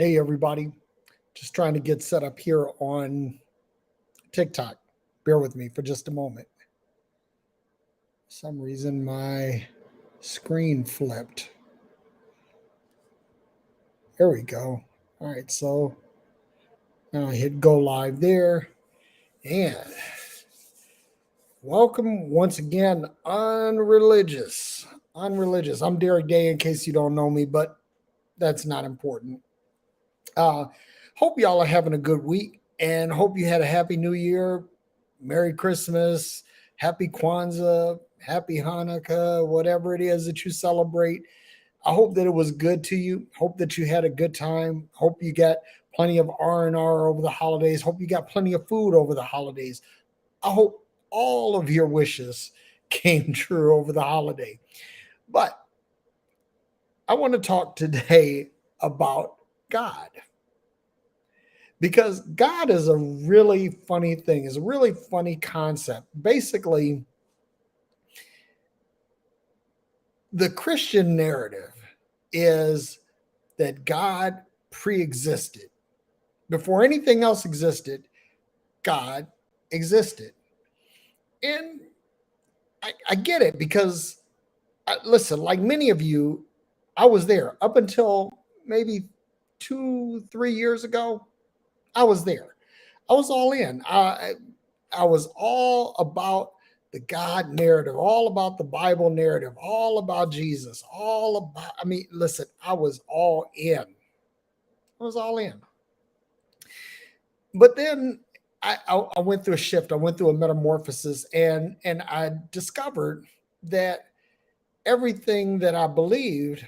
Hey, everybody. Just trying to get set up here on TikTok. Bear with me for just a moment. For some reason, my screen flipped. There we go. All right, so now I hit go live there. And welcome once again, Unreligious. Unreligious. I'm Derrick Day, in case you don't know me, but that's not important. Uh, Hope y'all are having a good week and hope you had a happy new year. Merry Christmas, happy Kwanzaa, happy Hanukkah, whatever it is that you celebrate. I hope that it was good to you. Hope that you had a good time. Hope you got plenty of R&R over the holidays. Hope you got plenty of food over the holidays. I hope all of your wishes came true over the holiday. But I want to talk today about God, because God is a really funny thing, is a really funny concept. Basically, the Christian narrative is that God pre-existed. Before anything else existed, God existed. And I get it because, listen, like many of you, I was there up until maybe 2, 3 years ago. I was there. I was all in. I was all about the God narrative, all about the Bible narrative, all about Jesus, all about, I mean, listen, I was all in. I was all in. But then I went through a shift. I went through a metamorphosis, and I discovered that everything that I believed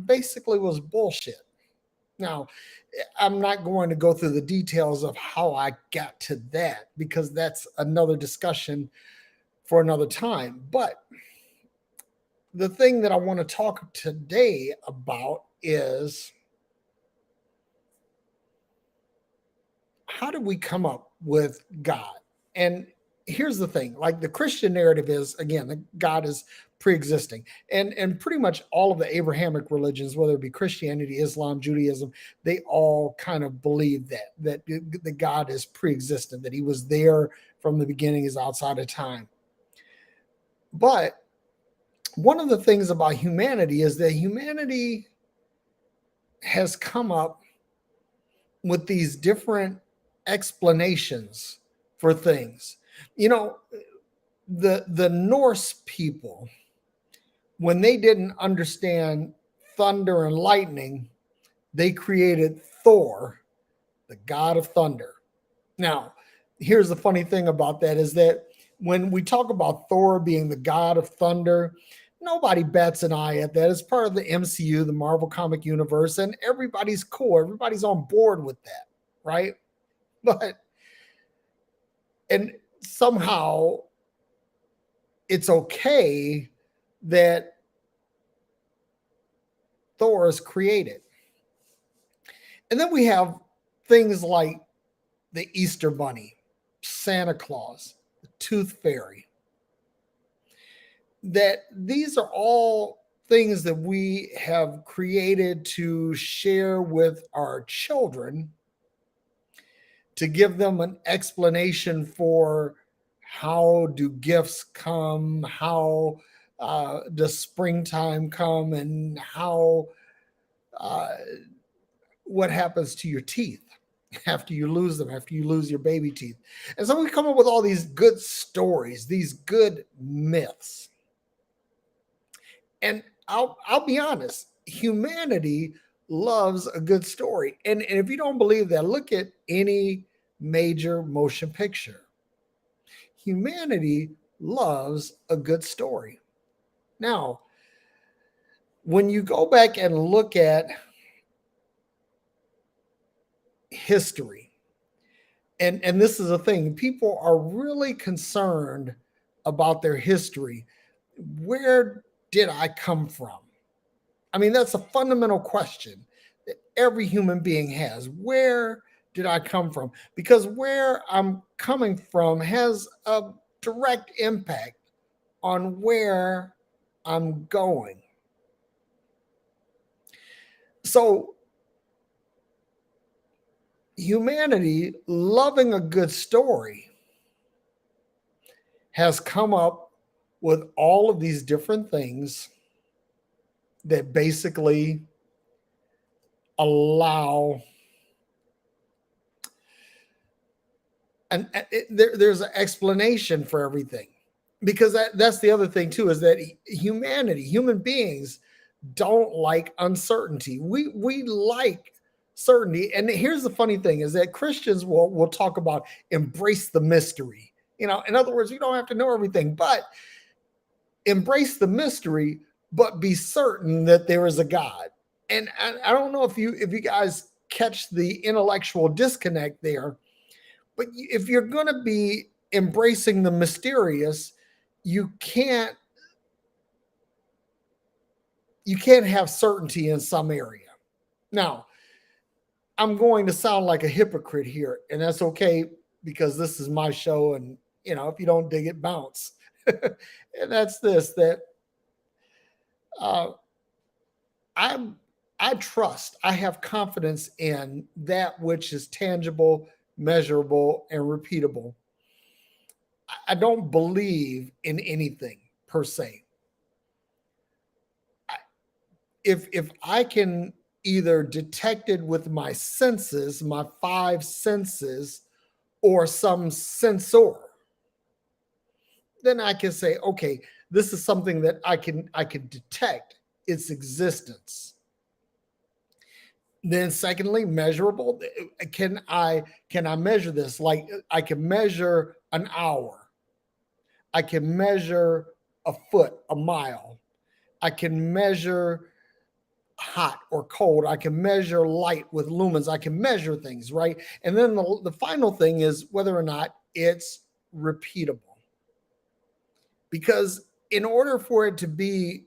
basically was bullshit. Now, I'm not going to go through the details of how I got to that because that's another discussion for another time. But the thing that I want to talk today about is, how did we come up with God? And here's the thing, like the Christian narrative is, again, that God is pre-existing, and pretty much all of the Abrahamic religions, whether it be Christianity, Islam, Judaism, they all kind of believe that the God is pre-existent, that he was there from the beginning, is outside of time. But one of the things about humanity is that humanity has come up with these different explanations for things. You know, the Norse people, when they didn't understand thunder and lightning, they created Thor, the god of thunder. Now, here's the funny thing about that is that when we talk about Thor being the god of thunder, nobody bats an eye at that. It's part of the MCU, the Marvel Comic Universe, and everybody's cool. Everybody's on board with that, right? But, and somehow it's okay that Thor is created. And then we have things like the Easter Bunny, Santa Claus, the Tooth Fairy. That these are all things that we have created to share with our children, to give them an explanation for how do gifts come, how does springtime come, and how uh, what happens to your teeth after you lose them, after you lose your baby teeth. And so we come up with all these good stories, these good myths. And I'll be honest, humanity loves a good story. And if you don't believe that, look at any major motion picture. Humanity loves a good story. Now, when you go back and look at history, and this is a thing, people are really concerned about their history. Where did I come from? I mean, that's a fundamental question that every human being has. Where did I come from? Because where I'm coming from has a direct impact on where I'm going. So humanity loving a good story has come up with all of these different things that basically allow there's an explanation for everything, because that's the other thing too, is that humanity, human beings, don't like uncertainty. We like certainty. And here's the funny thing, is that Christians will talk about embrace the mystery. In other words, you don't have to know everything, but embrace the mystery, but be certain that there is a God. And I don't know if you guys catch the intellectual disconnect there, but if you're going to be embracing the mysterious, you can't have certainty in some area. Now, I'm going to sound like a hypocrite here, and that's okay, because this is my show, and if you don't dig it, bounce. And that's this, that uh, I'm I trust, I have confidence in that which is tangible, measurable, and repeatable. I don't believe in anything per se. If I can either detect it with my senses, my five senses, or some sensor, then I can say, okay, this is something that I can detect its existence. Then secondly, measurable. Can I measure this? Like, I can measure an hour. I can measure a foot, a mile. I can measure hot or cold. I can measure light with lumens. I can measure things, right? And then the final thing is whether or not it's repeatable. Because in order for it to be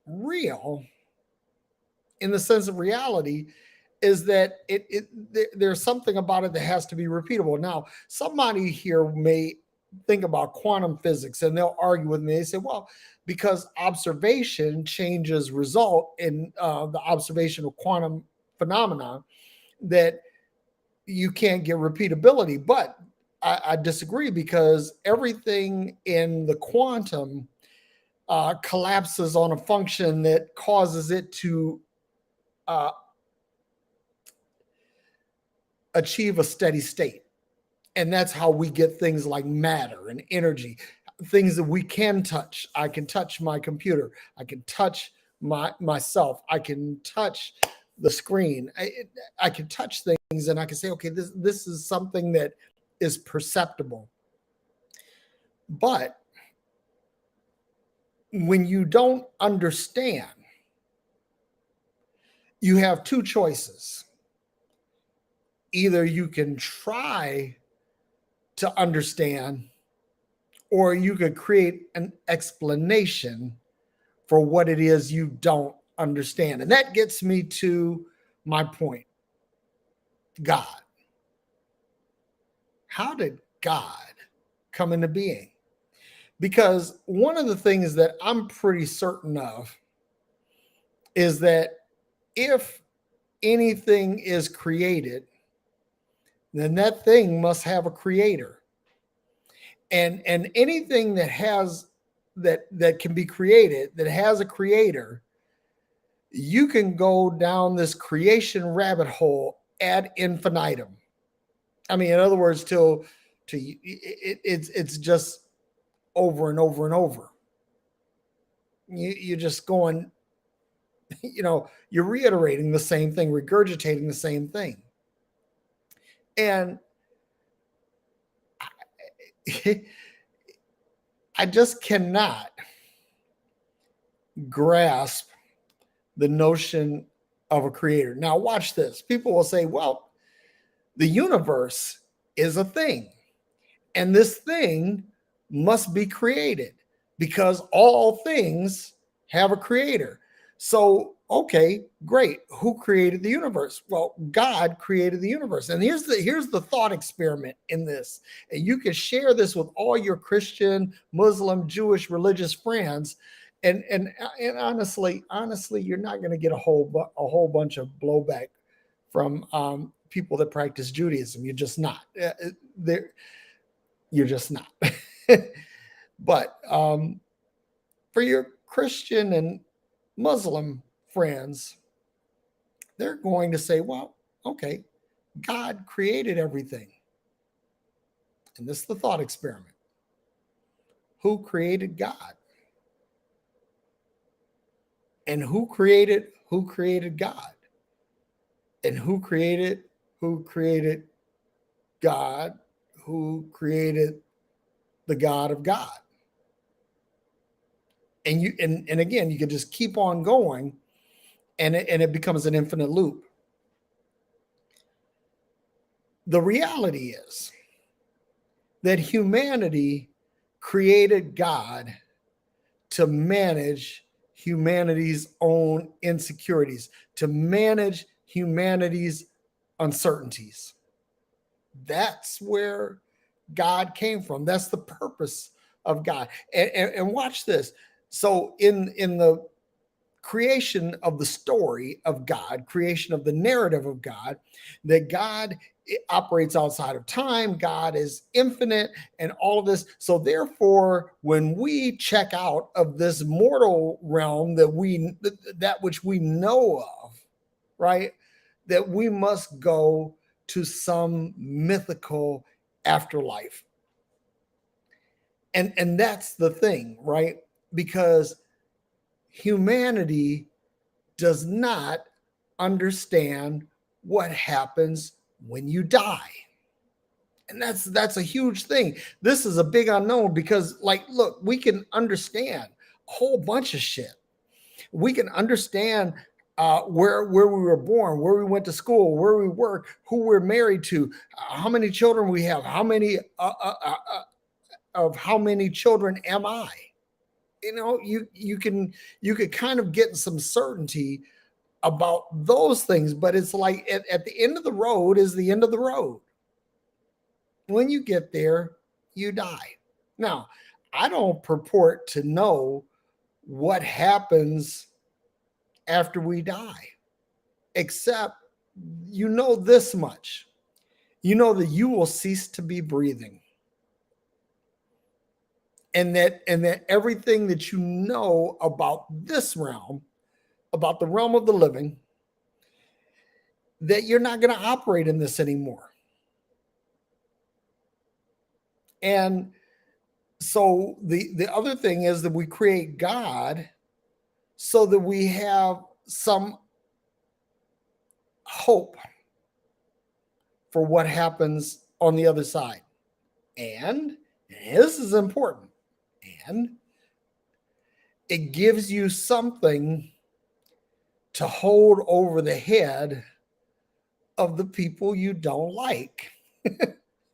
real, in the sense of reality, is that there's something about it that has to be repeatable. Now, somebody here may think about quantum physics, and they'll argue with me. They say, well, because observation changes result in the observation of quantum phenomena, that you can't get repeatability. But I disagree, because everything in the quantum collapses on a function that causes it to uh, achieve a steady state. And that's how we get things like matter and energy, things that we can touch. I can touch my computer. I can touch myself. I can touch the screen. I can touch things, and I can say, okay, this is something that is perceptible. But when you don't understand, you have two choices. Either you can try to understand, or you could create an explanation for what it is you don't understand. And that gets me to my point. God. How did God come into being? Because one of the things that I'm pretty certain of is that if anything is created, then that thing must have a creator. And anything that has that can be created, that has a creator, you can go down this creation rabbit hole ad infinitum. I mean, in other words, it's just over and over and over. You're just going, you're reiterating the same thing, regurgitating the same thing. And I just cannot grasp the notion of a creator. Now, watch this. People will say, well, the universe is a thing, and this thing must be created because all things have a creator. So, okay, great. Who created the universe? Well, God created the universe. And here's the thought experiment in this. And you can share this with all your Christian, Muslim, Jewish religious friends. And honestly, you're not going to get a whole bunch of blowback from people that practice Judaism. You're just not. There, you're just not. But for your Christian and Muslim friends, they're going to say, well, okay, God created everything. And this is the thought experiment. Who created God? And who created God? And who created God? Who created the God of God? And you and again, you can just keep on going, and it becomes an infinite loop. The reality is that humanity created God to manage humanity's own insecurities, to manage humanity's uncertainties. That's where God came from. That's the purpose of God. And watch this. So in the creation of the story of God, creation of the narrative of God, that God operates outside of time, God is infinite, and all of this. So therefore, when we check out of this mortal realm that which we know of, right, that we must go to some mythical afterlife. And that's the thing, right? Because humanity does not understand what happens when you die. And that's a huge thing. This is a big unknown because, like, look, we can understand a whole bunch of shit. We can understand where we were born, where we went to school, where we work, who we're married to, how many children we have, how many children am I? You know, you could kind of get some certainty about those things, but it's like at the end of the road is the end of the road. When you get there, you die. Now, I don't purport to know what happens after we die, except you know this much. You know that you will cease to be breathing. And that everything that you know about this realm, about the realm of the living, that you're not going to operate in this anymore. And so the other thing is that we create God so that we have some hope for what happens on the other side. And this is important. And it gives you something to hold over the head of the people you don't like.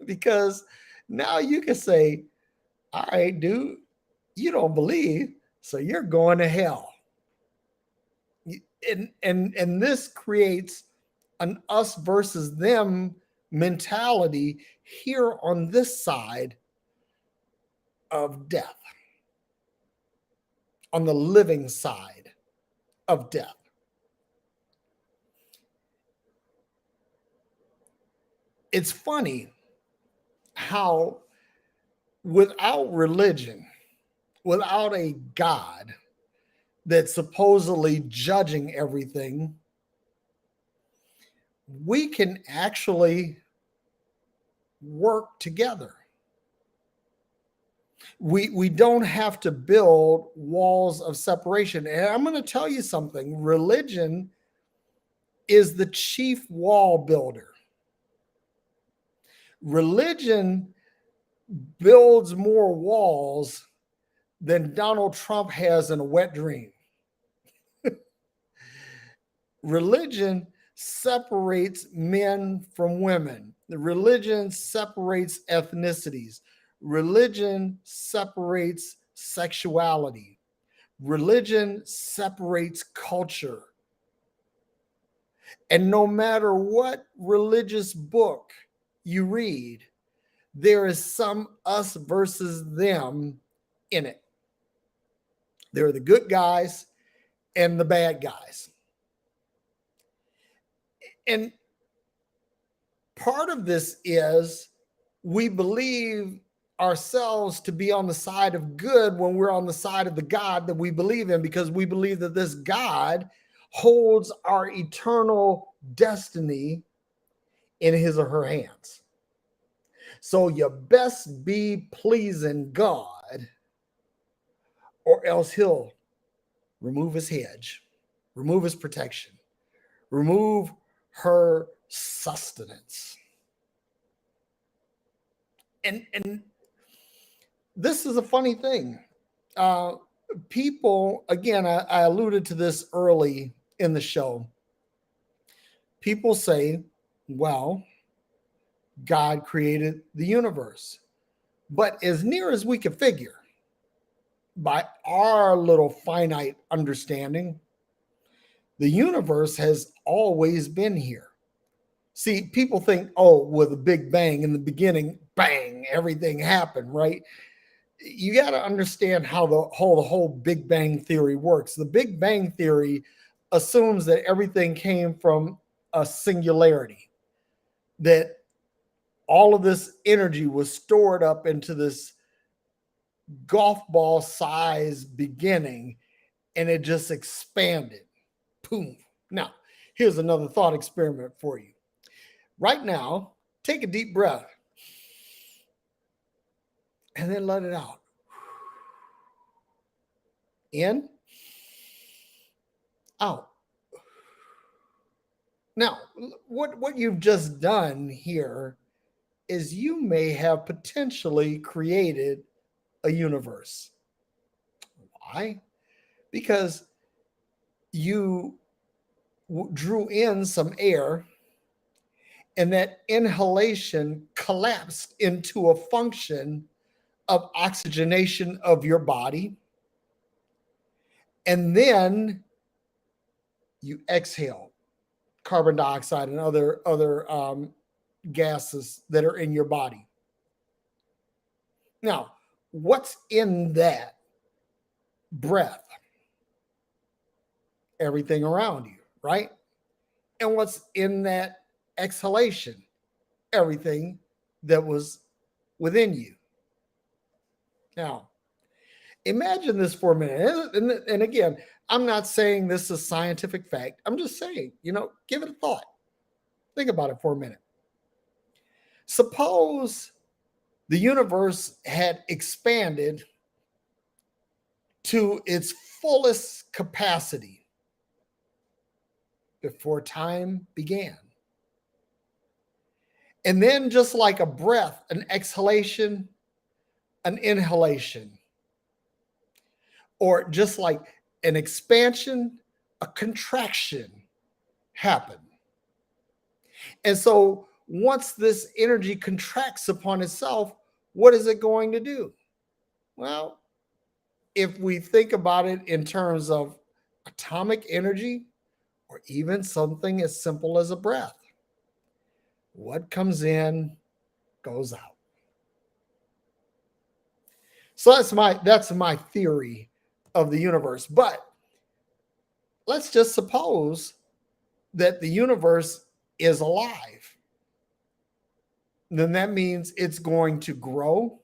Because now you can say, all right, dude, you don't believe, so you're going to hell. And this creates an us versus them mentality here on this side of death, on the living side of death. It's funny how without religion, without a God that's supposedly judging everything, we can actually work together. We don't have to build walls of separation. And I'm going to tell you something. Religion is the chief wall builder. Religion builds more walls than Donald Trump has in a wet dream. Religion separates men from women. The religion separates ethnicities. Religion separates sexuality. Religion separates culture. And no matter what religious book you read, there is some us versus them in it. There are the good guys and the bad guys. And part of this is we believe ourselves to be on the side of good when we're on the side of the God that we believe in, because we believe that this God holds our eternal destiny in his or her hands. So you best be pleasing God, or else he'll remove his hedge, remove his protection, remove her sustenance. And this is a funny thing. Uh, People, again, I alluded to this early in the show. People say, well, God created the universe. But as near as we can figure, by our little finite understanding, the universe has always been here. See, people think, oh, with a big bang in the beginning, bang, everything happened, right? You got to understand how the whole Big Bang theory works. The Big Bang theory assumes that everything came from a singularity, that all of this energy was stored up into this golf ball size beginning, and it just expanded. Boom. Now, here's another thought experiment for you. Right now, take a deep breath and then let it out. In, out. Now, what you've just done here is you may have potentially created a universe. Why? Because you drew in some air, and that inhalation collapsed into a function of oxygenation of your body. And then you exhale carbon dioxide and other gases that are in your body. Now, what's in that breath? Everything around you, right? And what's in that exhalation? Everything that was within you. Now, imagine this for a minute. And again, I'm not saying this is scientific fact. I'm just saying, give it a thought. Think about it for a minute. Suppose the universe had expanded to its fullest capacity before time began. And then, just like a breath, an exhalation, an inhalation, or just like an expansion, a contraction happened. And so, once this energy contracts upon itself, what is it going to do? Well, if we think about it in terms of atomic energy, or even something as simple as a breath, what comes in goes out. So that's my theory of the universe. But let's just suppose that the universe is alive. Then that means it's going to grow,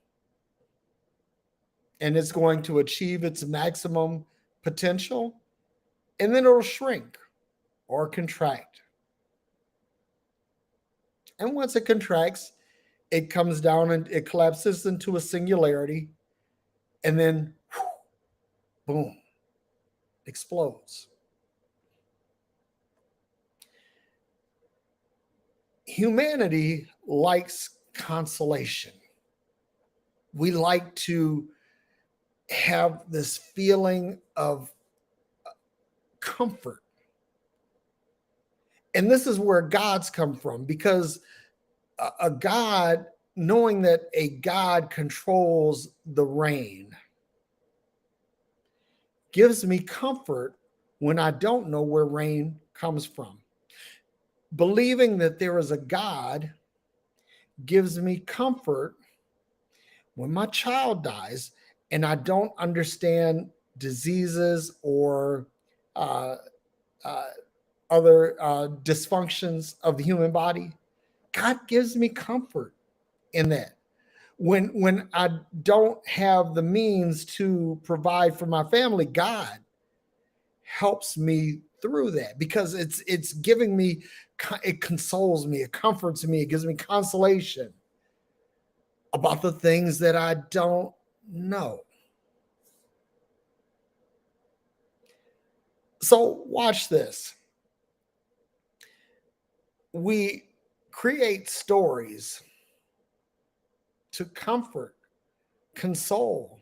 and it's going to achieve its maximum potential, and then it'll shrink or contract. And once it contracts, it comes down and it collapses into a singularity, and then boom, explodes. Humanity likes consolation. We like to have this feeling of comfort. And this is where gods come from, because a god, knowing that a god controls the rain, gives me comfort when I don't know where rain comes from. Believing that there is a God gives me comfort when my child dies and I don't understand diseases or uh, uh, other dysfunctions of the human body. God gives me comfort in that. When I don't have the means to provide for my family, God helps me through that because it's giving me, it consoles me, it comforts me, it gives me consolation about the things that I don't know. So watch this. We create stories to comfort, console,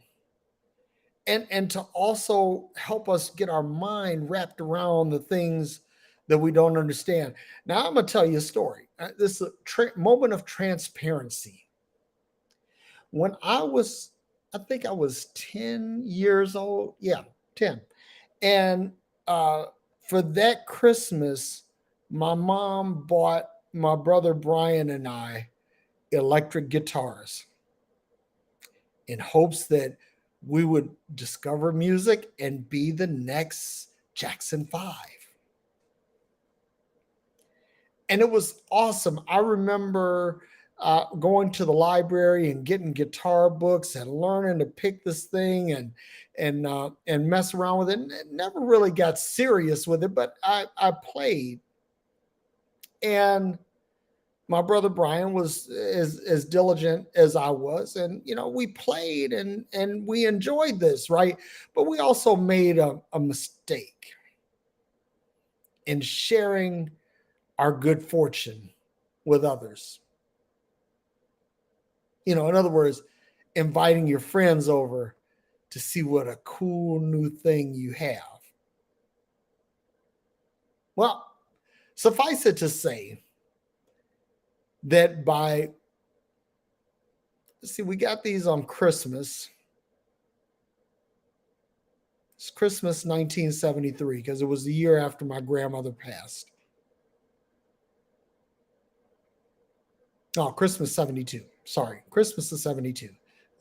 and to also help us get our mind wrapped around the things that we don't understand. Now I'm going to tell you a story. This is a moment of transparency. When I think I was 10 years old. Yeah, 10. And uh, for that Christmas, my mom bought my brother Brian and I electric guitars in hopes that we would discover music and be the next Jackson 5. And it was awesome. I remember going to the library and getting guitar books and learning to pick this thing and mess around with it. And never really got serious with it, but I played. And my brother Brian was as diligent as I was, and we played and we enjoyed this, right? But we also made a mistake in sharing our good fortune with others. In other words, inviting your friends over to see what a cool new thing you have. Well, suffice it to say that we got these on Christmas. It's Christmas 1973 because it was the year after my grandmother passed. Oh, Christmas 72. Sorry, Christmas of 72.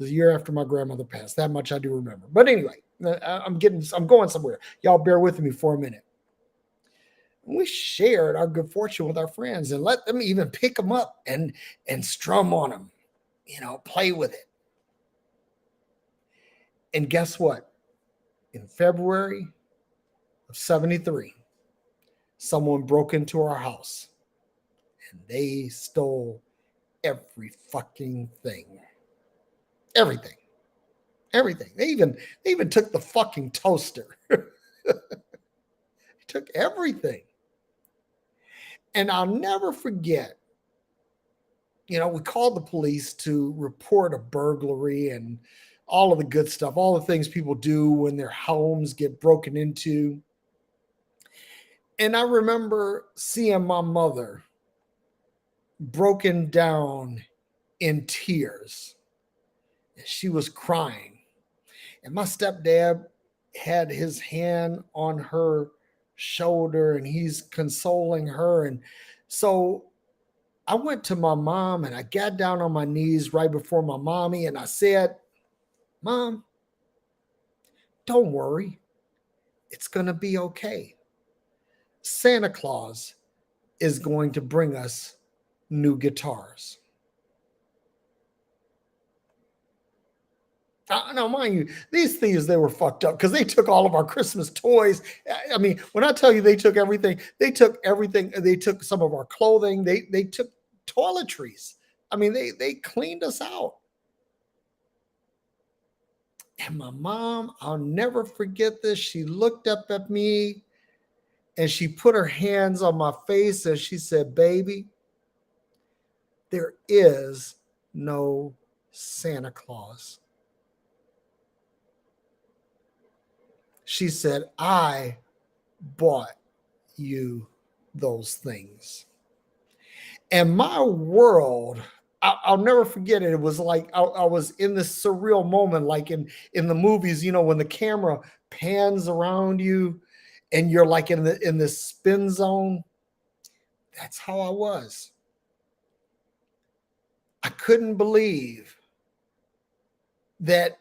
The year after my grandmother passed. That much I do remember. But anyway, I'm going somewhere. Y'all bear with me for a minute. We shared our good fortune with our friends and let them even pick them up and strum on them, play with it. And guess what? In February of 73, someone broke into our house and they stole every fucking thing. Everything. Everything. They even took the fucking toaster. They took everything. And I'll never forget, we called the police to report a burglary and all of the good stuff, all the things people do when their homes get broken into. And I remember seeing my mother broken down in tears. She was crying. And my stepdad had his hand on her shoulder and he's consoling her. And so I went to my mom and I got down on my knees right before my mommy and I said, Mom, don't worry. It's going to be okay. Santa Claus is going to bring us new guitars. Now, mind you, these thieves, they were fucked up because they took all of our Christmas toys. I mean, when I tell you they took everything, they took everything. They took some of our clothing. They took toiletries. I mean, they cleaned us out. And my mom, I'll never forget this. She looked up at me and she put her hands on my face and she said, Baby, there is no Santa Claus. She said, I bought you those things. And my world, I'll never forget it. It was like I was in this surreal moment, like in the movies, when the camera pans around you and you're like in this spin zone. That's how I was. I couldn't believe that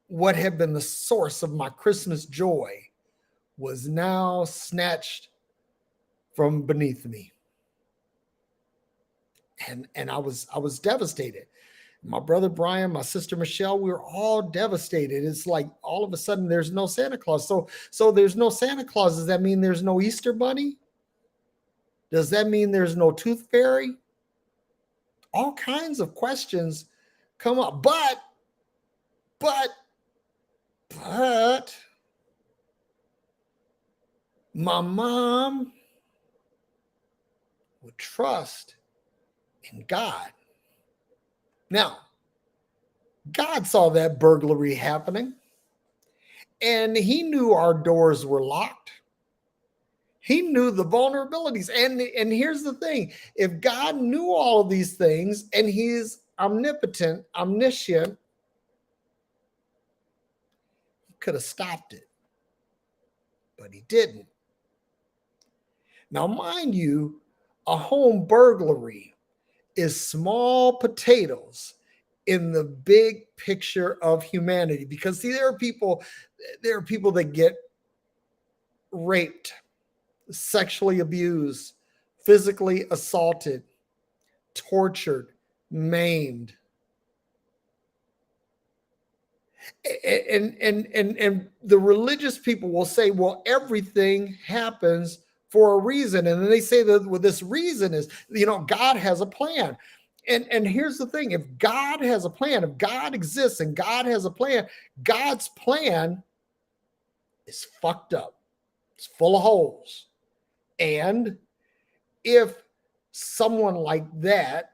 what had been the source of my Christmas joy was now snatched from beneath me. And I was devastated. My brother Brian, my sister Michelle, we were all devastated. It's like all of a sudden there's no Santa Claus. So there's no Santa Claus. Does that mean there's no Easter Bunny? Does that mean there's no Tooth Fairy? All kinds of questions come up. But but my mom would trust in God. Now, God saw that burglary happening, and he knew our doors were locked. He knew the vulnerabilities. And here's the thing: if God knew all of these things and he's omnipotent, omniscient, he could have stopped it, but he didn't. Now, mind you, a home burglary is small potatoes in the big picture of humanity, because see, there are people that get raped, sexually abused, physically assaulted, tortured, maimed. And the religious people will say, well, everything happens for a reason. And then they say that well, this reason is, God has a plan. And here's the thing: if God has a plan, if God exists and God has a plan, God's plan is fucked up. It's full of holes. And if someone like that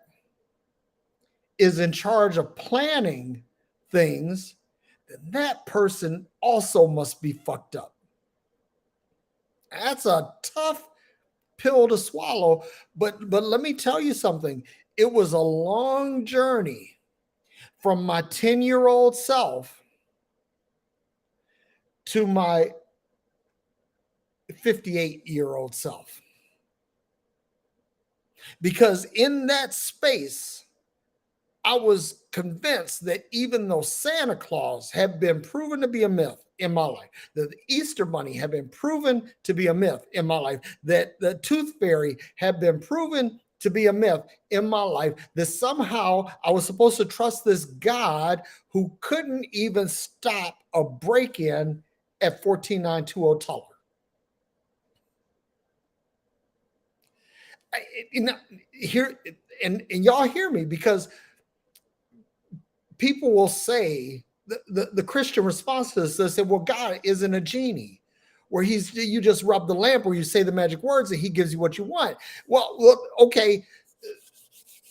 is in charge of planning things, then that person also must be fucked up. That's a tough pill to swallow, but let me tell you something. It was a long journey from my 10-year-old self to my 58-year-old self. Because in that space, I was convinced that even though Santa Claus had been proven to be a myth in my life, that the Easter Bunny had been proven to be a myth in my life, that the Tooth Fairy had been proven to be a myth in my life, that somehow I was supposed to trust this God who couldn't even stop a break-in at 14920 Tullar. Here, and y'all hear me, because people will say the Christian response to this, they say, well, God isn't a genie where you just rub the lamp or you say the magic words and he gives you what you want. Well, look, okay,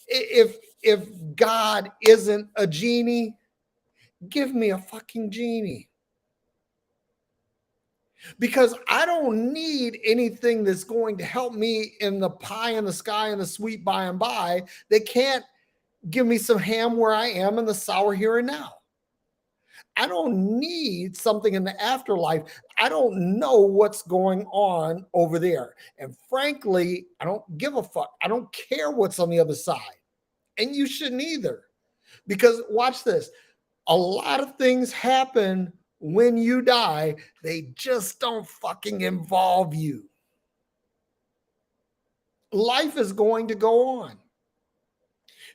if God isn't a genie, give me a fucking genie. Because I don't need anything that's going to help me in the pie in the sky and the sweet by and by. They can't give me some ham where I am and the sour here and now. I don't need something in the afterlife. I don't know what's going on over there. And frankly, I don't give a fuck. I don't care what's on the other side. And you shouldn't either. Because watch this. A lot of things happen when you die. They just don't fucking involve you. Life is going to go on.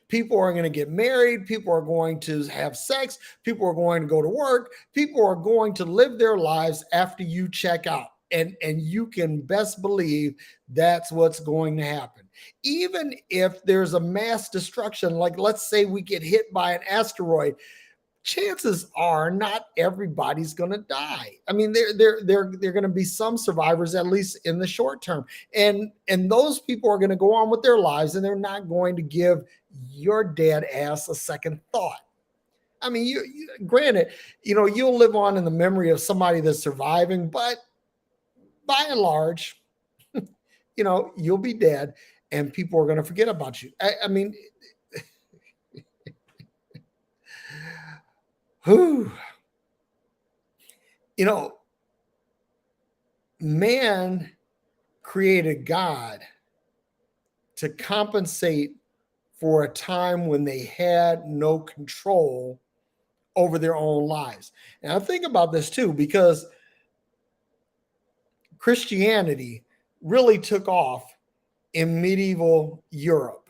People are going to get married. People are going to have sex. People are going to go to work. People are going to live their lives after you check out. And you can best believe that's what's going to happen. Even if there's a mass destruction, like let's say we get hit by an asteroid, chances are not everybody's going to die. I mean, there going to be some survivors, at least in the short term. And those people are going to go on with their lives, and they're not going to give your dead ass a second thought. I mean, you granted, you'll live on in the memory of somebody that's surviving, but by and large, you'll be dead and people are going to forget about you. I mean, whew. Man created God to compensate for a time when they had no control over their own lives. And I think about this too, because Christianity really took off in medieval Europe.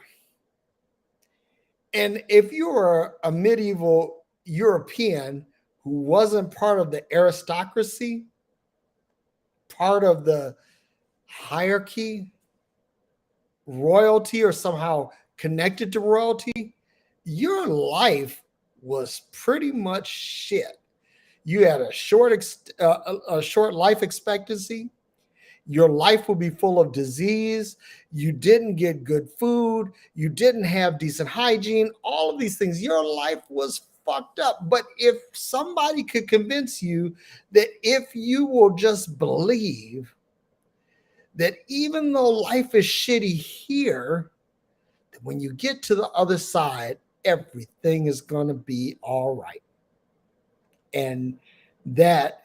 And if you were a medieval European who wasn't part of the aristocracy, part of the hierarchy, royalty, or somehow connected to royalty, your life was pretty much shit. You had a short life expectancy. Your life would be full of disease. You didn't get good food. You didn't have decent hygiene. All of these things. Your life was fucked up. But if somebody could convince you that if you will just believe that even though life is shitty here, that when you get to the other side, everything is going to be all right. And that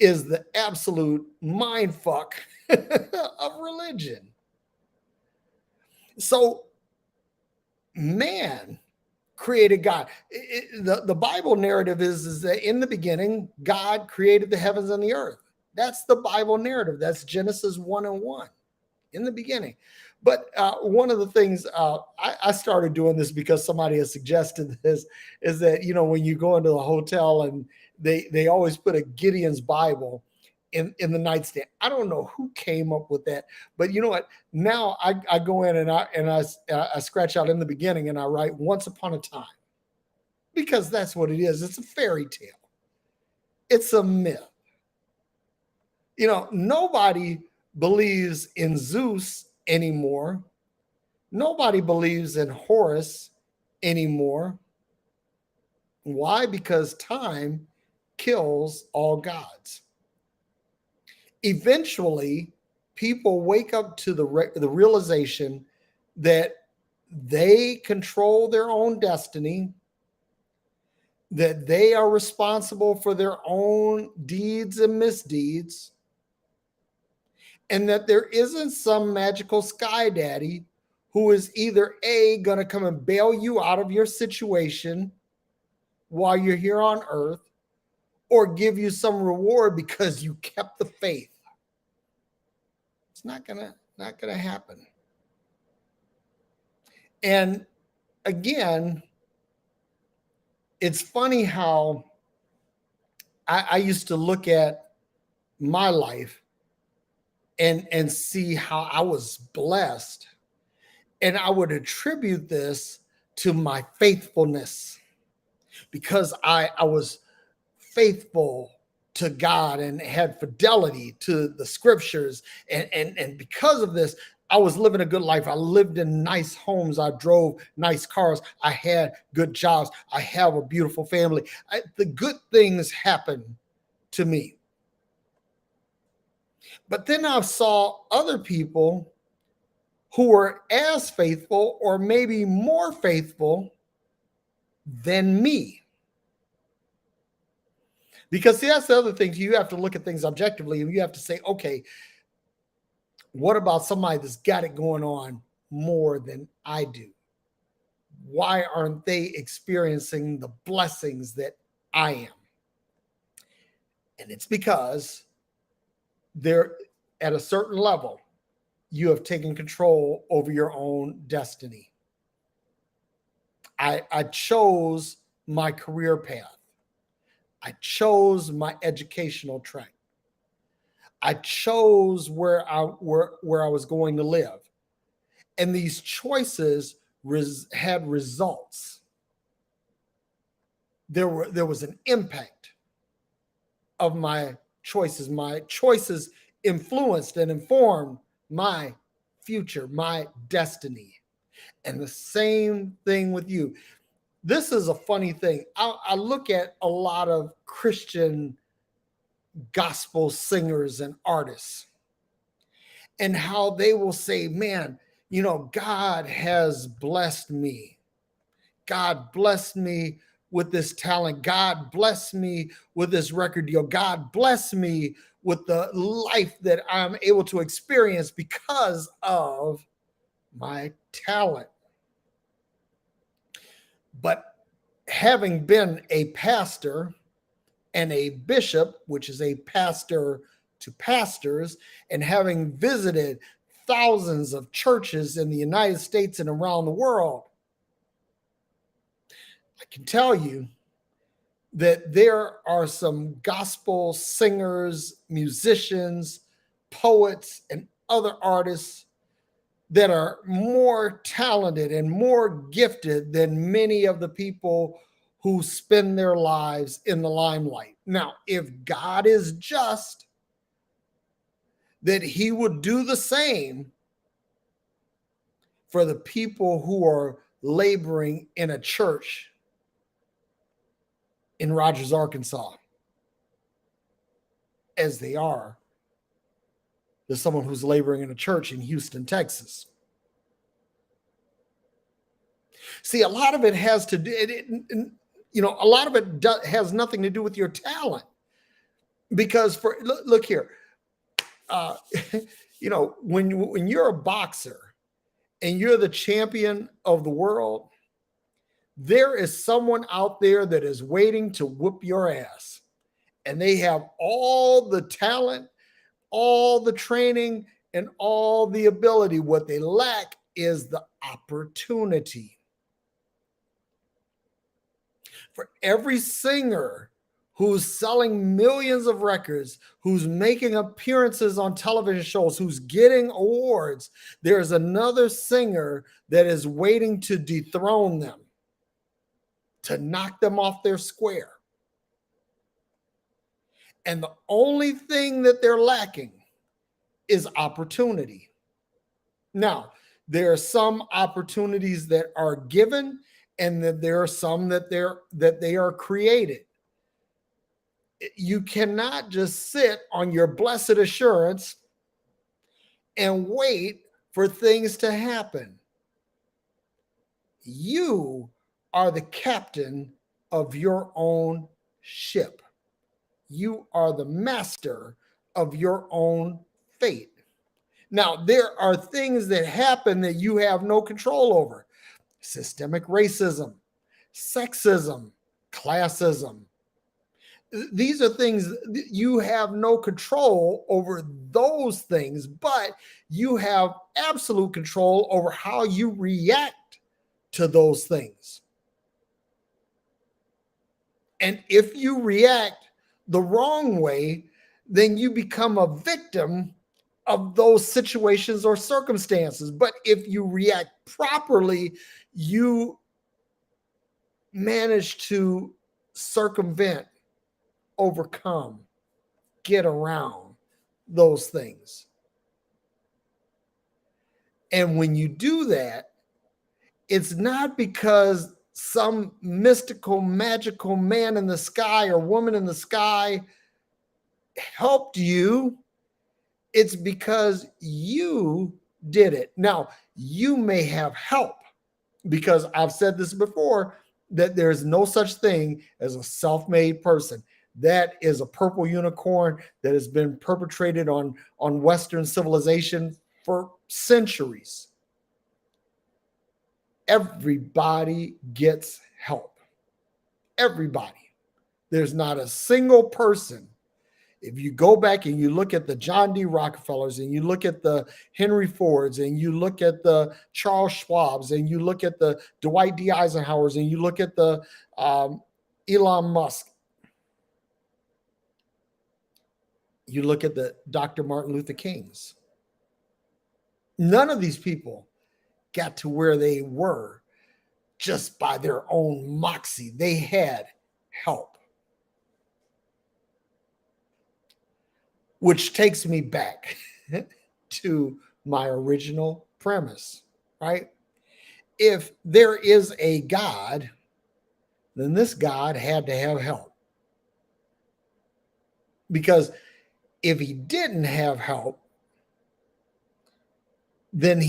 is the absolute mind fuck of religion. So man created God. The Bible narrative is that in the beginning, God created the heavens and the earth. That's the Bible narrative. That's Genesis 1:1 in the beginning. But one of the things I started doing this because somebody has suggested this is that, you know, when you go into the hotel and they always put a Gideon's Bible in the nightstand. I don't know who came up with that, but you know what? Now I go in and I scratch out in the beginning and I write once upon a time, because that's what it is. It's a fairy tale. It's a myth. You know, nobody believes in Zeus anymore. Nobody believes in Horus anymore. Why? Because time kills all gods. Eventually, people wake up to the realization that they control their own destiny, that they are responsible for their own deeds and misdeeds, and that there isn't some magical sky daddy who is either A, going to come and bail you out of your situation while you're here on earth, or give you some reward because you kept the faith. It's not gonna happen. And again, it's funny how I used to look at my life and see how I was blessed, and I would attribute this to my faithfulness, because I was faithful to God and had fidelity to the scriptures. And because of this, I was living a good life. I lived in nice homes. I drove nice cars. I had good jobs. I have a beautiful family. The good things happened to me. But then I saw other people who were as faithful or maybe more faithful than me. Because see, that's the other thing. You have to look at things objectively, and you have to say, okay, what about somebody that's got it going on more than I do? Why aren't they experiencing the blessings that I am? And it's because they're at a certain level, you have taken control over your own destiny. I chose my career path. I chose my educational track. I chose where I was going to live. And these choices had results. There was an impact of my choices. My choices influenced and informed my future, my destiny. And the same thing with you. This is a funny thing. I look at a lot of Christian gospel singers and artists and how they will say, man, you know, God has blessed me. God blessed me with this talent. God blessed me with this record deal. God bless me with the life that I'm able to experience because of my talent. But having been a pastor and a bishop, which is a pastor to pastors, and having visited thousands of churches in the United States and around the world, I can tell you that there are some gospel singers, musicians, poets, and other artists that are more talented and more gifted than many of the people who spend their lives in the limelight. Now, if God is just, that he would do the same for the people who are laboring in a church in Rogers, Arkansas, as they are to someone who's laboring in a church in Houston, Texas. See, a lot of it has to do, a lot of it has nothing to do with your talent. Because look here, when you're a boxer and you're the champion of the world, there is someone out there that is waiting to whoop your ass. And they have all the talent, all the training, and all the ability. What they lack is the opportunity. For every singer who's selling millions of records, who's making appearances on television shows, who's getting awards, there's another singer that is waiting to dethrone them, to knock them off their square. And the only thing that they're lacking is opportunity. Now, there are some opportunities that are given, and that there are some that they are created. You cannot just sit on your blessed assurance and wait for things to happen. You are the captain of your own ship. You are the master of your own fate. Now, there are things that happen that you have no control over. Systemic racism, sexism, classism. These are things you have no control over those things, but you have absolute control over how you react to those things. And if you react the wrong way, then you become a victim of those situations or circumstances. But if you react properly, you manage to circumvent, overcome, get around those things. And when you do that, it's not because some mystical, magical man in the sky or woman in the sky helped you. It's because you did it. Now, you may have help, because I've said this before, that there's no such thing as a self-made person. That is a purple unicorn that has been perpetrated on Western civilization for centuries. Everybody gets help. Everybody. There's not a single person. If you go back and you look at the John D. Rockefellers, and you look at the Henry Fords, and you look at the Charles Schwabs, and you look at the Dwight D. Eisenhowers, and you look at the Elon Musk, you look at the Dr. Martin Luther Kings. None of these people got to where they were just by their own moxie. They had help. Which takes me back to my original premise, right? If there is a God, then this God had to have help. Because if he didn't have help, then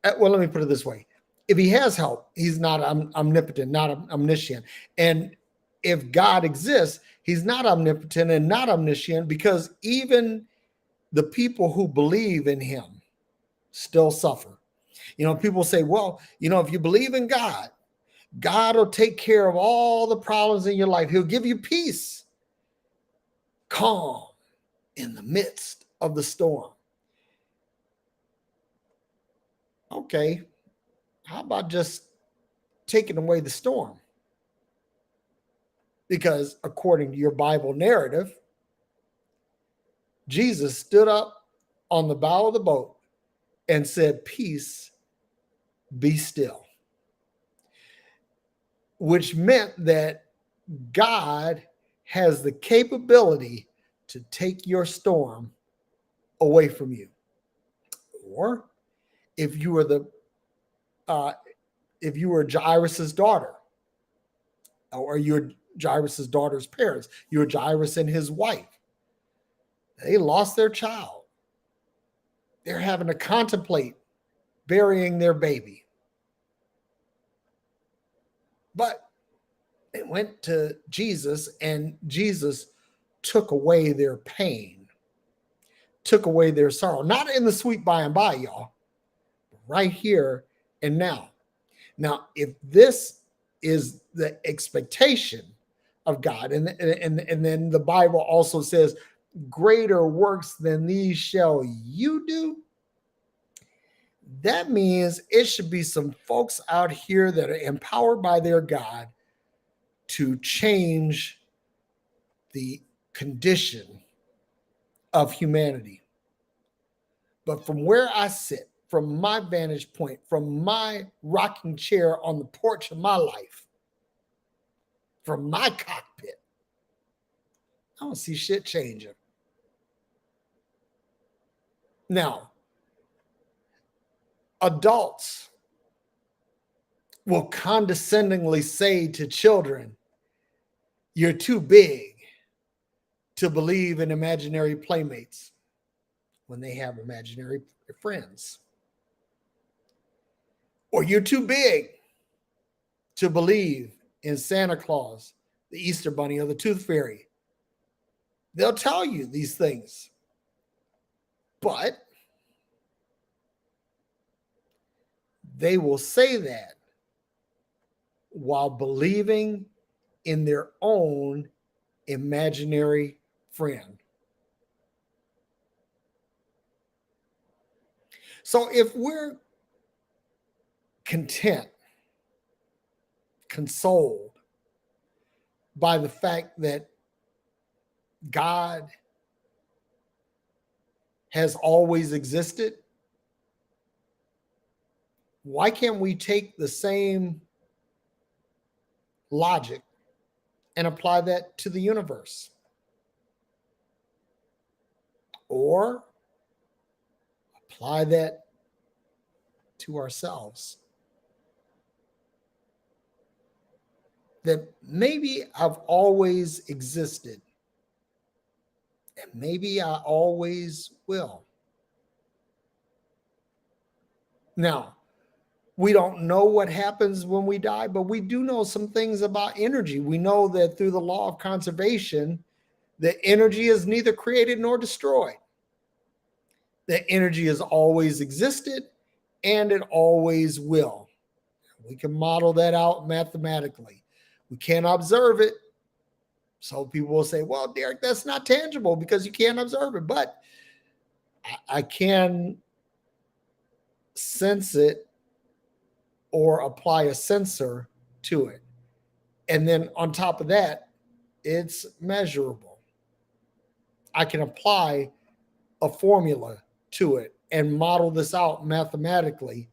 let me put it this way. If he has help, he's not omnipotent, not omniscient. And if God exists, he's not omnipotent and not omniscient, because even the people who believe in him still suffer. People say, well, if you believe in God, God will take care of all the problems in your life. He'll give you peace, calm in the midst of the storm. Okay, how about just taking away the storm? Because according to your Bible narrative, Jesus stood up on the bow of the boat and said, "Peace, be still," which meant that God has the capability to take your storm away from you. Or if you were the uh, if you were Jairus's daughter, or you're Jairus's daughter's parents, you're Jairus and his wife. They lost their child. They're having to contemplate burying their baby. But they went to Jesus, and Jesus took away their pain, took away their sorrow. Not in the sweet by and by, y'all, right here and now. Now, if this is the expectation of God, and then the Bible also says, greater works than these shall you do, that means it should be some folks out here that are empowered by their God to change the condition of humanity. But from where I sit, from my vantage point, from my rocking chair on the porch of my life, from my cockpit, I don't see shit changing. Now, adults will condescendingly say to children, "You're too big to believe in imaginary playmates," when they have imaginary friends. Or "You're too big to believe in Santa Claus, the Easter Bunny, or the Tooth Fairy." They'll tell you these things. But they will say that while believing in their own imaginary friend. So if we're content, consoled by the fact that God has always existed, why can't we take the same logic and apply that to the universe? Or apply that to ourselves? That maybe I've always existed, and maybe I always will. Now, we don't know what happens when we die, but we do know some things about energy. We know that through the law of conservation, the energy is neither created nor destroyed. The energy has always existed, and it always will. We can model that out mathematically. We can't observe it. So people will say, "Well, Derrick, that's not tangible because you can't observe it." But I can sense it or apply a sensor to it. And then on top of that, it's measurable. I can apply a formula to it and model this out mathematically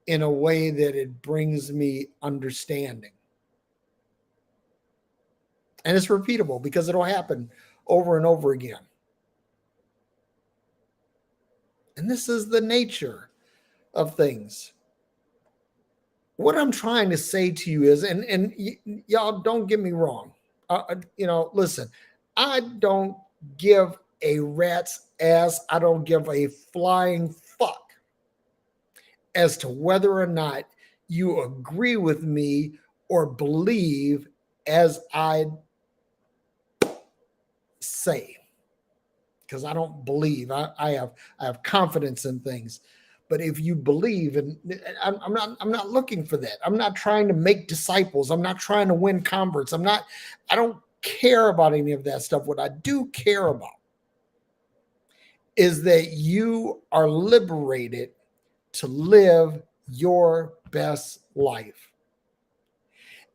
in a way that it brings me understanding. And it's repeatable because it'll happen over and over again. And this is the nature of things. What I'm trying to say to you is, and y'all don't get me wrong. Listen, I don't give a rat's ass. I don't give a flying fuck as to whether or not you agree with me or believe as I say, because I don't believe. I have confidence in things. But if you believe, and I'm not looking for that. I'm not trying to make disciples. I'm not trying to win converts. I don't care about any of that stuff. What I do care about is that you are liberated to live your best life.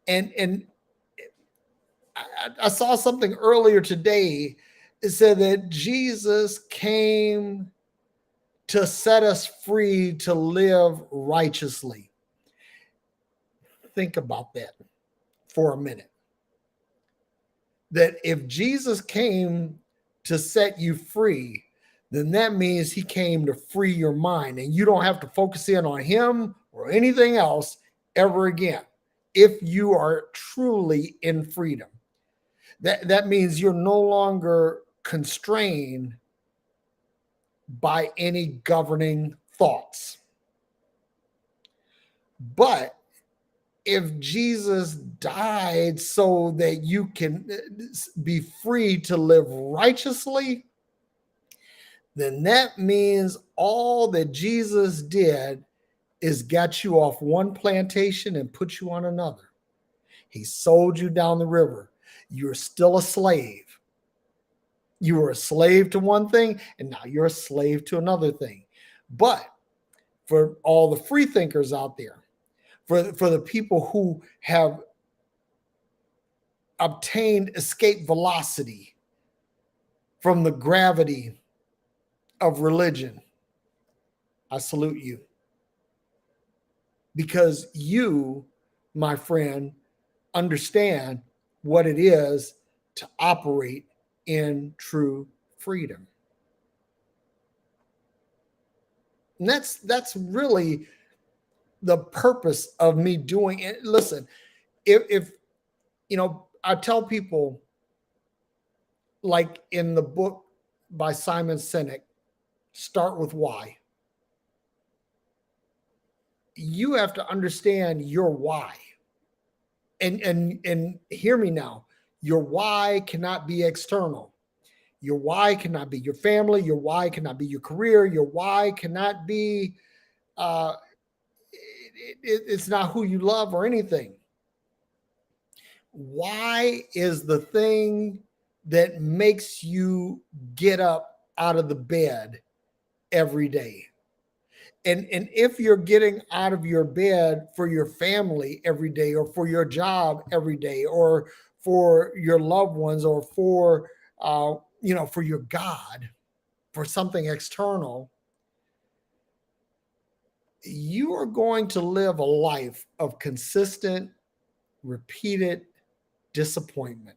And I saw something earlier today. It said that Jesus came to set us free to live righteously. Think about that for a minute. That if Jesus came to set you free, then that means he came to free your mind, and you don't have to focus in on him or anything else ever again if you are truly in freedom. That means you're no longer constrained by any governing thoughts. But if Jesus died so that you can be free to live righteously, then that means all that Jesus did is got you off one plantation and put you on another. He sold you down the river. You're still a slave. You were a slave to one thing, and now you're a slave to another thing. But for all the free thinkers out there, for the people who have obtained escape velocity from the gravity of religion, I salute you. Because you, my friend, understand what it is to operate in true freedom. And that's really the purpose of me doing it. Listen, if I tell people, like in the book by Simon Sinek, Start with Why. You have to understand your why. And hear me now. Your why cannot be external. Your why cannot be your family. Your why cannot be your career. Your why cannot be it's not who you love or anything. Why is the thing that makes you get up out of the bed every day. And if you're getting out of your bed for your family every day, or for your job every day, or for your loved ones, or for for your God, for something external, you are going to live a life of consistent, repeated disappointment,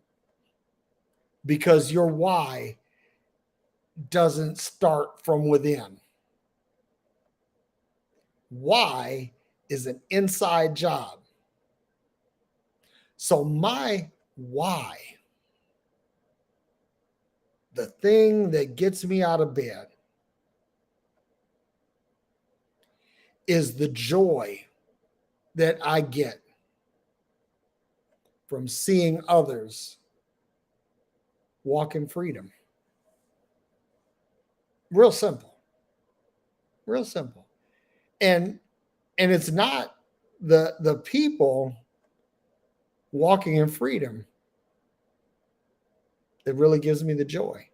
because your why doesn't start from within. Why is an inside job. So my why, the thing that gets me out of bed, is the joy that I get from seeing others walk in freedom. Real simple. Real simple. And it's not the people walking in freedom that really gives me the joy.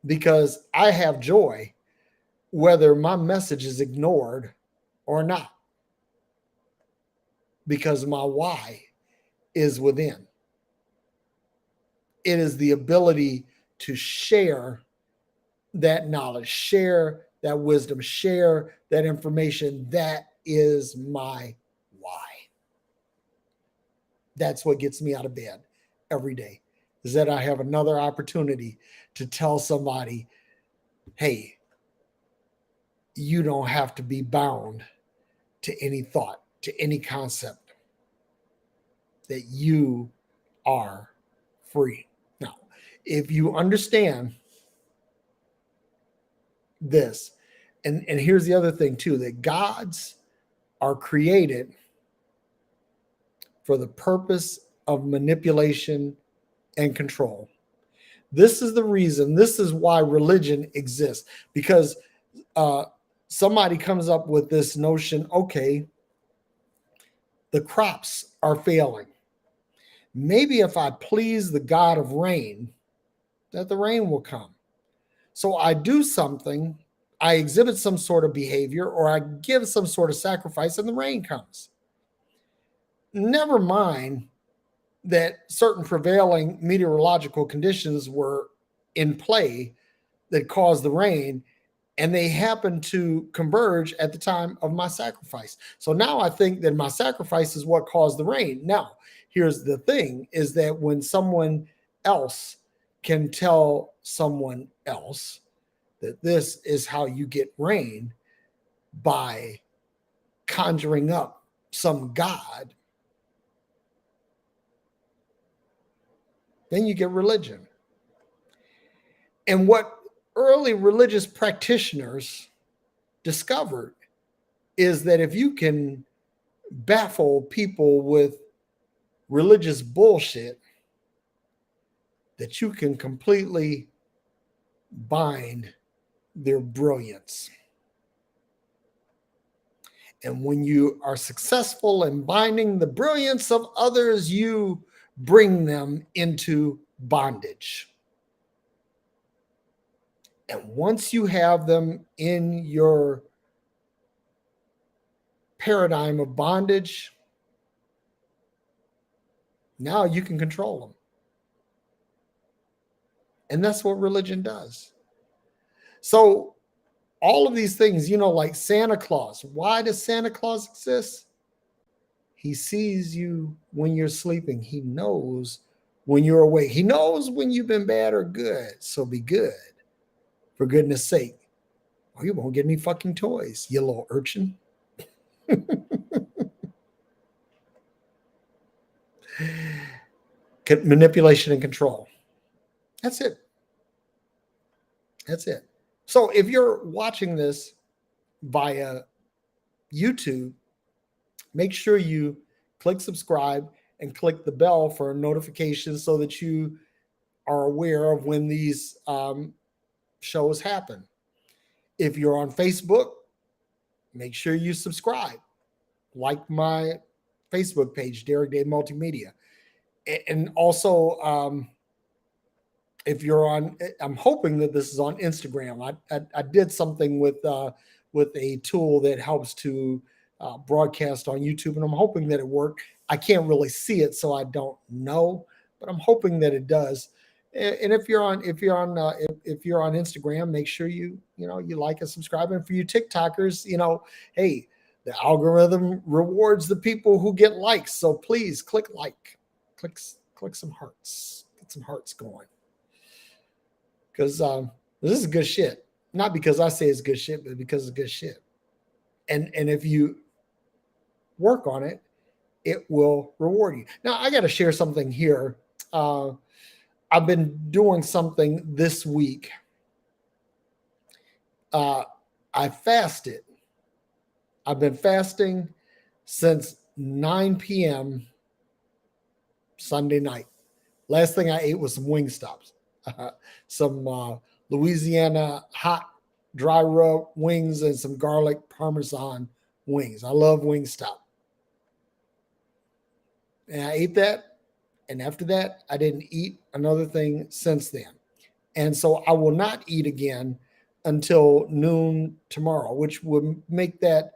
Because I have joy whether my message is ignored or not. Because my why is within. It is the ability to share that knowledge, share that wisdom, share that information. That is my why. That's what gets me out of bed every day, is that I have another opportunity to tell somebody, hey, you don't have to be bound to any thought, to any concept, that you are free. Now, if you understand this, and here's the other thing too, that gods are created for the purpose of manipulation and control. This is the reason, this is why religion exists, because somebody comes up with this notion, okay, the crops are failing. Maybe if I please the God of rain, that the rain will come. So I do something, I exhibit some sort of behavior, or I give some sort of sacrifice, and the rain comes. Never mind that certain prevailing meteorological conditions were in play that caused the rain, and they happened to converge at the time of my sacrifice. So now I think that my sacrifice is what caused the rain. Now, here's the thing, is that when someone else can tell someone else that this is how you get rain by conjuring up some god, then you get religion. And what early religious practitioners discovered is that if you can baffle people with religious bullshit, that you can completely bind their brilliance. And when you are successful in binding the brilliance of others, you bring them into bondage. And once you have them in your paradigm of bondage, now you can control them. And that's what religion does. So, all of these things, like Santa Claus, why does Santa Claus exist? He sees you when you're sleeping. He knows when you're awake. He knows when you've been bad or good. So be good, for goodness sake. Or you won't get any fucking toys, you little urchin. Manipulation and control. That's it. That's it. So if you're watching this via YouTube, make sure you click subscribe and click the bell for notifications so that you are aware of when these shows happen. If you're on Facebook, make sure you subscribe. Like my Facebook page, Derrick Day Multimedia. And also, if you're on, I'm hoping that this is on Instagram. I did something with a tool that helps to broadcast on YouTube, and I'm hoping that it worked. I can't really see it, so I don't know, but I'm hoping that it does. And if you're on Instagram, make sure you like and subscribe. And for you TikTokers, hey, the algorithm rewards the people who get likes, so please click like, click some hearts, get some hearts going, because this is good shit. Not because I say it's good shit, but because it's good shit. And if you work on it, it will reward you. Now, I got to share something here. I've been doing something this week. I fasted. I've been fasting since 9 p.m. Sunday night. Last thing I ate was some Wingstops, some Louisiana hot dry rub wings and some garlic Parmesan wings. I love Wingstop. And I ate that. And after that, I didn't eat another thing since then. And so I will not eat again until noon tomorrow, which would make that,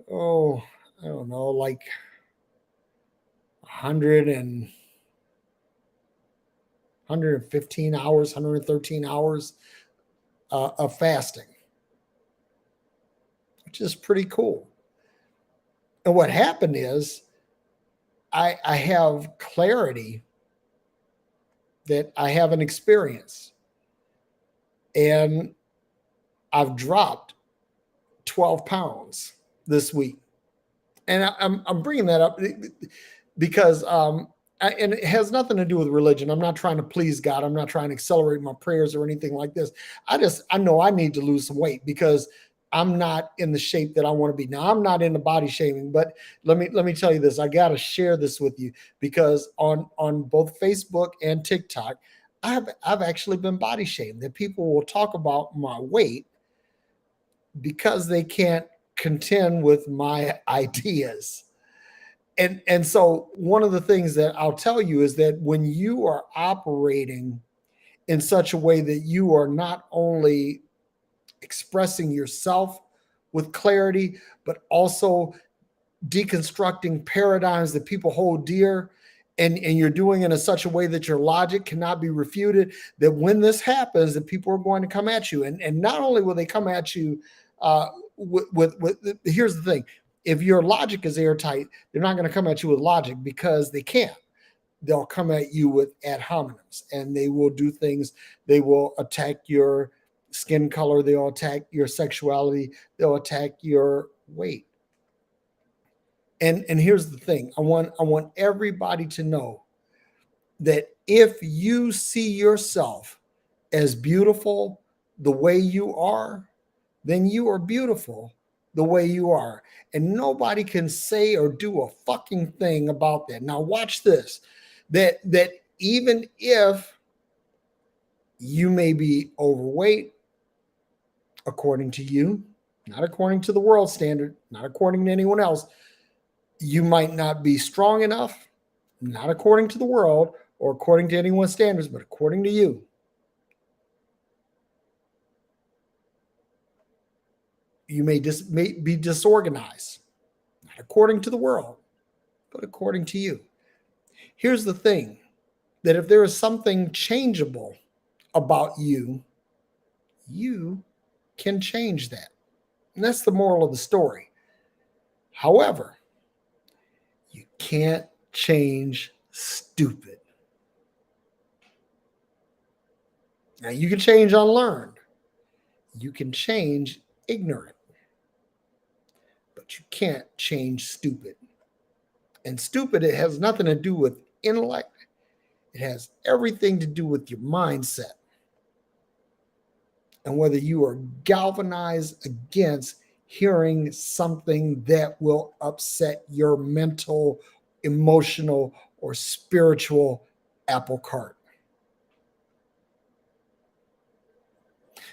I don't know, like 115 hours, 113 hours of fasting, which is pretty cool. And what happened is I have clarity that I haven't experienced. And I've dropped 12 pounds this week. And I'm bringing that up because, and it has nothing to do with religion. I'm not trying to please God. I'm not trying to accelerate my prayers or anything like this. I know I need to lose some weight because I'm not in the shape that I want to be. Now, I'm not into body shaming, but let me tell you this. I got to share this with you because on both Facebook and TikTok, I've actually been body shamed. That people will talk about my weight because they can't contend with my ideas. And so one of the things that I'll tell you is that when you are operating in such a way that you are not only expressing yourself with clarity, but also deconstructing paradigms that people hold dear and you're doing it in such a way that your logic cannot be refuted, that when this happens, that people are going to come at you. And not only will they come at you with here's the thing. If your logic is airtight, they're not going to come at you with logic because they can't. They'll come at you with ad hominems, and they will do things. They will attack your skin color. They'll attack your sexuality. They'll attack your weight. And here's the thing. I want everybody to know that if you see yourself as beautiful the way you are, then you are beautiful the way you are. And nobody can say or do a fucking thing about that. Now watch this. That even if you may be overweight, according to you, not according to the world standard, not according to anyone else, you might not be strong enough, not according to the world or according to anyone's standards, but according to you. You may be disorganized, not according to the world, but according to you. Here's the thing, that if there is something changeable about you, you can change that. And that's the moral of the story. However, you can't change stupid. Now, you can change unlearned. You can change ignorant. But you can't change stupid. And stupid, it has nothing to do with intellect. It has everything to do with your mindset. And whether you are galvanized against hearing something that will upset your mental, emotional, or spiritual apple cart.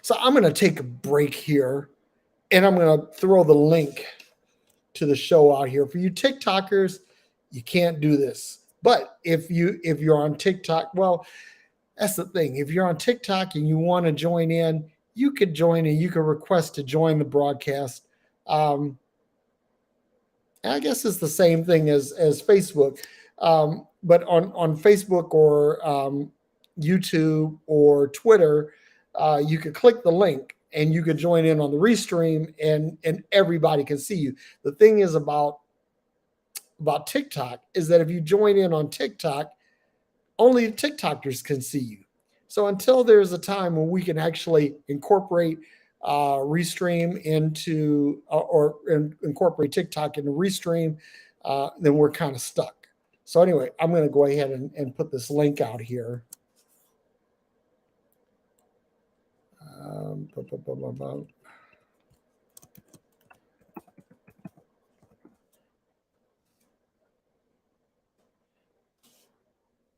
So I'm going to take a break here, and I'm going to throw the link to the show out here. For you TikTokers, you can't do this. But if you're on TikTok, well, that's the thing. If you're on TikTok and you want to join in, you could join and you could request to join the broadcast. I guess it's the same thing as Facebook. But on Facebook or YouTube or Twitter, you could click the link and you could join in on the restream, and everybody can see you. The thing is about TikTok is that if you join in on TikTok, only TikTokers can see you. So until there's a time when we can actually incorporate restream into incorporate TikTok into restream, then we're kind of stuck. So anyway, I'm going to go ahead and put this link out here.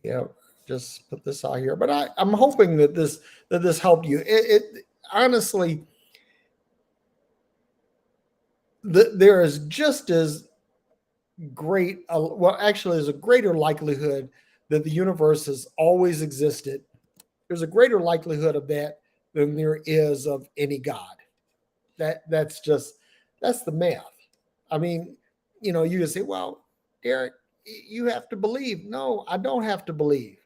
Yeah, just put this out here. But I'm hoping that this helped you. It honestly, there is just as great. Well, actually, there's a greater likelihood that the universe has always existed. There's a greater likelihood of that than there is of any God. That's the math. I mean, you can say, well, Derrick, you have to believe. No, I don't have to believe.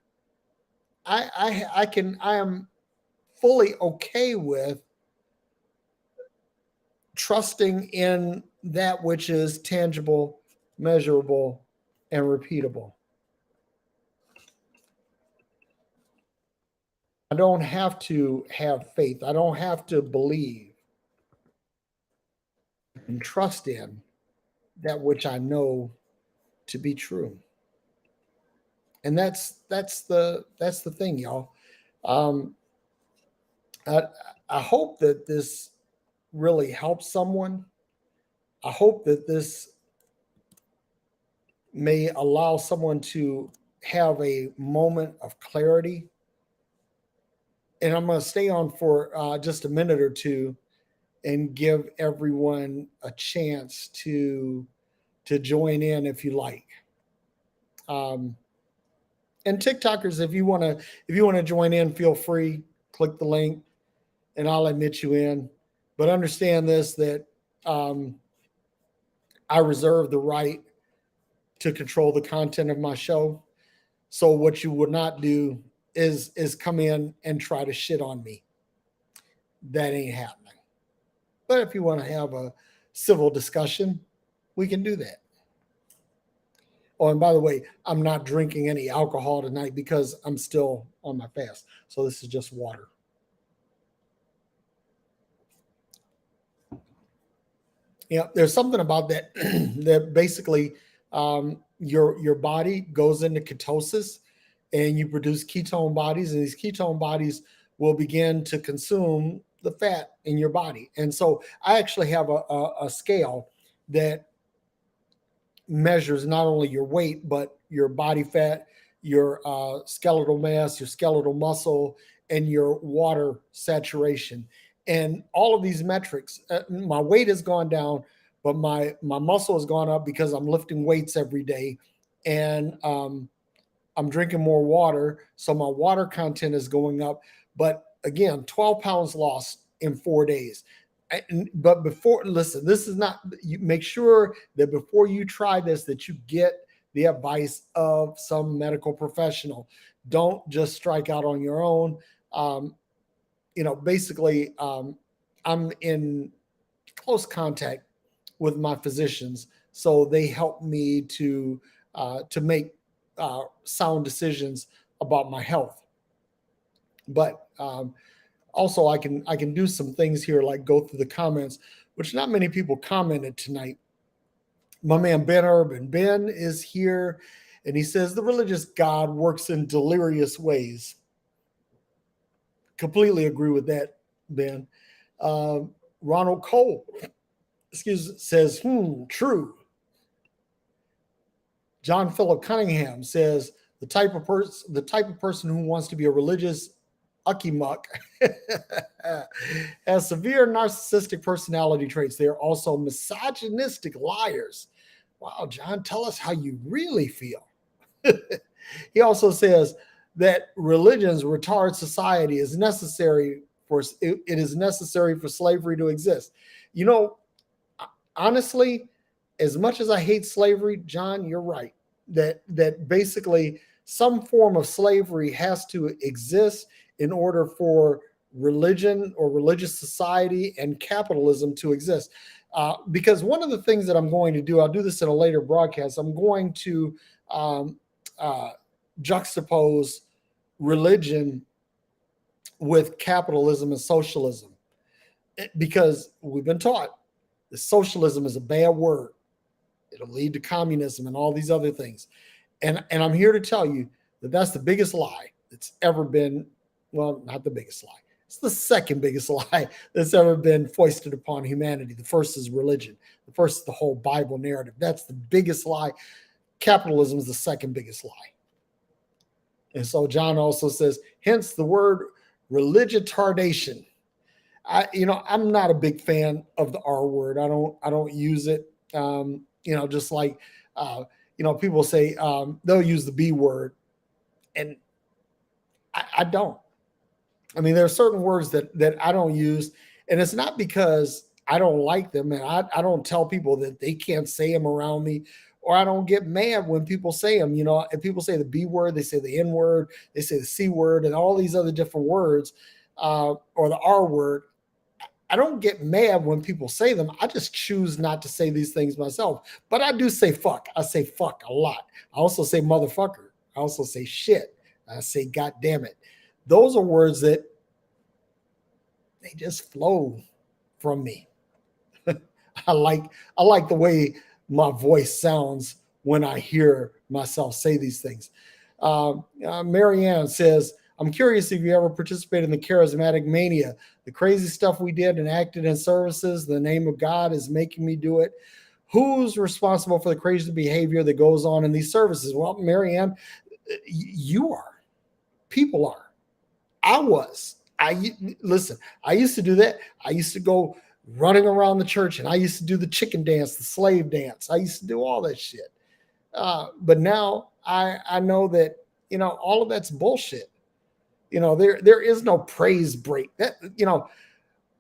I am fully okay with trusting in that which is tangible, measurable, and repeatable. I don't have to have faith. I don't have to believe and trust in that which I know to be true. And that's the thing, y'all. I hope that this really helps someone. I hope that this may allow someone to have a moment of clarity. And I'm going to stay on for just a minute or two and give everyone a chance to join in if you like. And TikTokers, if you want to join in, feel free. Click the link, and I'll admit you in. But understand this, that I reserve the right to control the content of my show. So what you would not do is come in and try to shit on me. That ain't happening. But if you want to have a civil discussion, we can do that. Oh, and by the way, I'm not drinking any alcohol tonight because I'm still on my fast. So this is just water. Yeah, there's something about that that basically your body goes into ketosis, and you produce ketone bodies, and these ketone bodies will begin to consume the fat in your body. And so I actually have a scale that measures not only your weight but your body fat, your skeletal mass, your skeletal muscle, and your water saturation. And all of these metrics, my weight has gone down, but my muscle has gone up because I'm lifting weights every day, and I'm drinking more water, so my water content is going up. But again, 12 pounds lost in 4 days. But before, listen, this is not. You make sure that before you try this, that you get the advice of some medical professional. Don't just strike out on your own. Um, basically, I'm in close contact with my physicians, so they help me to make sound decisions about my health. But also, I can do some things here, like go through the comments, which not many people commented tonight. My man Ben Urban, Ben is here, and he says the religious God works in delirious ways. Completely agree with that, Ben. Ronald Cole, says, true. John Philip Cunningham says the type of person who wants to be a religious ucky muck has severe narcissistic personality traits. They are also misogynistic liars. Wow, John, tell us how you really feel. He also says that religion's retard society is necessary for it is necessary for slavery to exist. You know, honestly, as much as I hate slavery, John, you're right. That basically some form of slavery has to exist in order for religion or religious society and capitalism to exist. Because one of the things that I'm going to do, I'll do this in a later broadcast, I'm going to um, uh, juxtapose religion with capitalism and socialism. Because we've been taught that socialism is a bad word. It'll lead to communism and all these other things. And I'm here to tell you that that's the biggest lie that's ever been, well, not the biggest lie. It's the second biggest lie that's ever been foisted upon humanity. The first is religion. The first is the whole Bible narrative. That's the biggest lie. Capitalism is the second biggest lie. And so John also says, hence the word religitardation. I'm not a big fan of the R word. I don't use it. Just like people say they'll use the B word, and I don't. I mean, there are certain words that I don't use, and it's not because I don't like them, and I don't tell people that they can't say them around me, or I don't get mad when people say them. If people say the B word, they say the N word, they say the C word, and all these other different words, or the R word. I don't get mad when people say them. I just choose not to say these things myself. But I do say fuck. I say fuck a lot. I also say motherfucker. I also say shit. I say God damn it. Those are words that they just flow from me. I like the way my voice sounds when I hear myself say these things. Marianne says, I'm curious if you ever participated in the charismatic mania, the crazy stuff we did and acted in services. The name of God is making me do it. Who's responsible for the crazy behavior that goes on in these services? Well, Marianne, you are. People are. I was. Listen, I used to do that. I used to go running around the church, and I used to do the chicken dance, the slave dance. I used to do all that shit. But now I know that, all of that's bullshit. There is no praise break.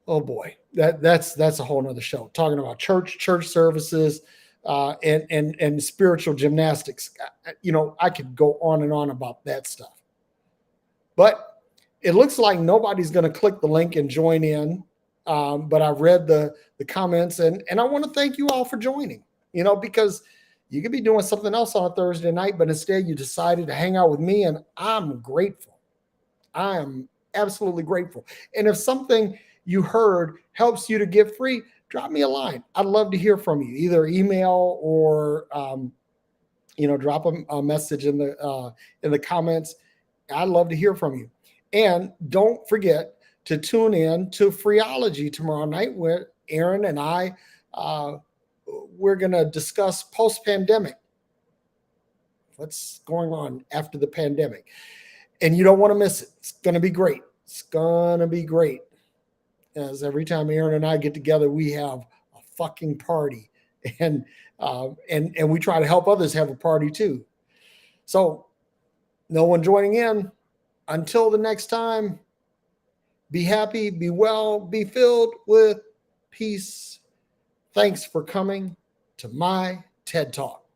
Oh boy, that's a whole nother show. Talking about church services, and spiritual gymnastics. I could go on and on about that stuff. But it looks like nobody's going to click the link and join in. But I read the comments, and I want to thank you all for joining. Because you could be doing something else on a Thursday night, but instead you decided to hang out with me, and I'm grateful. I am absolutely grateful. And if something you heard helps you to get free, drop me a line. I'd love to hear from you, either email or drop a message in the comments. I'd love to hear from you. And don't forget to tune in to Freeology tomorrow night, where Aaron and I we're going to discuss post-pandemic. What's going on after the pandemic? And you don't want to miss it. It's going to be great. It's going to be great. As every time Aaron and I get together, we have a fucking party, and we try to help others have a party too. So, no one joining in. Until the next time, be happy, be well, be filled with peace. Thanks for coming to my TED Talk.